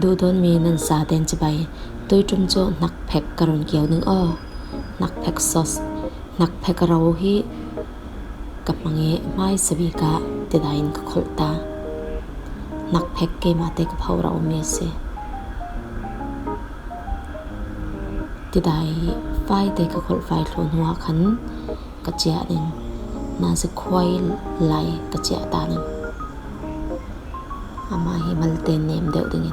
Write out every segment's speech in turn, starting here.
ดูโดนมีนันซาเดนจะไปตัวจุมโจนักแพ็กกรุนเกียวนึงอ้อนักแพ็กซอสนักแพ็กเราฮีกับมังเงไม่สวีกะติดาอินกับขลตานักแพ็กเกมาเตกับเผาเราเมเสติดาไฟเตกับขลไฟโลนหัวขันกระเจียนึงน่าจะควายไหลกระเจียตานึงอามาฮิมัลเตนเนมเดียวดึง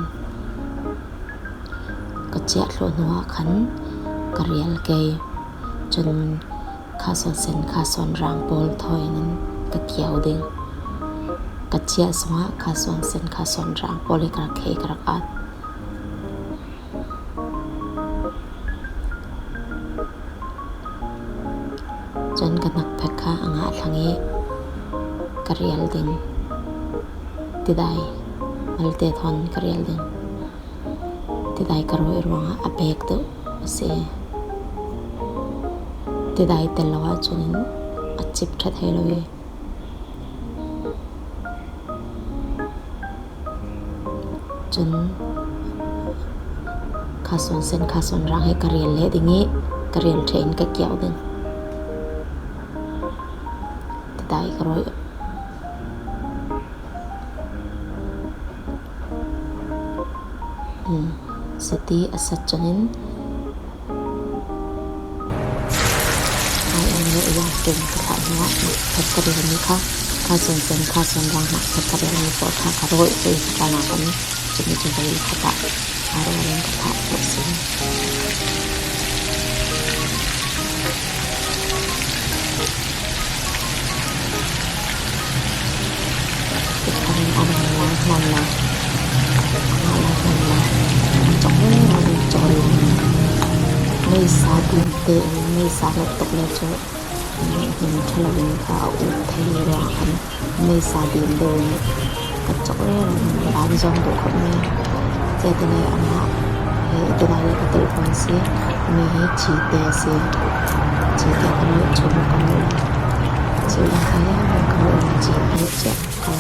กระเจียโลนหัวขันกระเรียลเกยจนข้าสอนเซนข้าสอนรางบอลถอยนั้นกระเกี่ยวดึงกระเจียสวะข้าสอนเซนข้าสอนรางบอลกระเคกระอัดจนกันนักแพคข้าอ่างอาทางนี้กระเรียลดึงติดได้มาเลเตทอนกระเรียลดึงติดได้กระโรยรวงอาเบกตุเสติดได้เตลว่าจนอัดจิบทัดให้เลยจนข้าสอนเส้นข้าสอนรางให้กระเรียนเละดิ่งนี้กระเรียนเทรนกระเกี่ยวดึงติดได้กระโรยสติอสัจจนินว่าเก่งกระถางหัวเพชรกระเดียนนี้ค่ะข้าส่วนเซนข้าส่วนรังหักเพชรกระเดียนนี้ปวดข้ากระโดดไปกระนาคนจะมีจุดใดขตะอารมณ์เล่นกระถางปวดสิติดพันอันนั้นละมันละจงเล่นเราดูจอยไม่สาดินเตะไม่สาหลบตกเลยเจ้าเห็นทะเลข่าวอุทัยราคันไม่สาดินโดนกระจกเล่นร้านจอมตัวคนนี้เจตนาอันนั้นเฮ้ตัวอะไรก็ตัวคนเสียมีให้จีเตเสียจีเตคนนี้ชมกันเลยส่วนใครยังเขาจีให้เจ็บเขา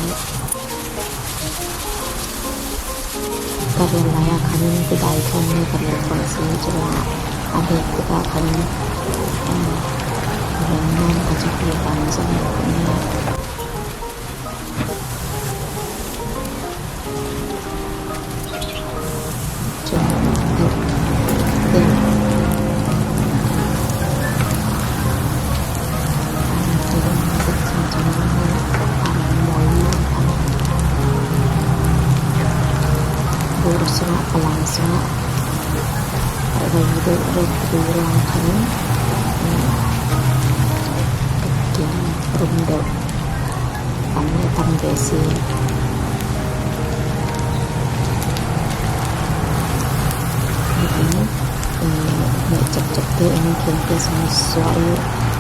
ก็เรียนอะไรคันที่ได้ทนในกับเรื่องคนเสียจะว่าอาเบกก็คันเรื่องนั้นก็จะเกี่ยวกับสมองคนนี้จนเด็กsemua pelan semua hidup berkurang kan kecil runduk kami tambesi ini cek deh ini kita semua suai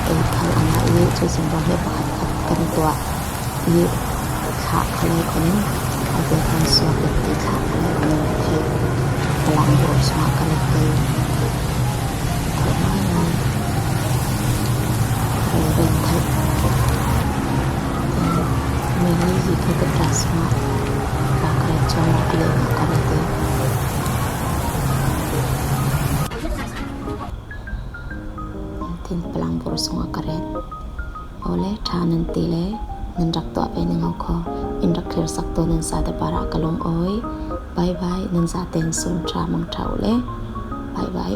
kalau anak ini jadi sembahnya bahkan tua ini kak kalau ini ada kan suatu ketika kalau pelan berusaha kalau itu kemana kalau bentuk ini jika terasma bakal coba dia akan itu tin pelan berusaha keren oleh nanti le nan rak to pe nang kho in rak khir sak to nan sa de para kalom oi bye bye nan sa ten sun tra mang thau le bye bye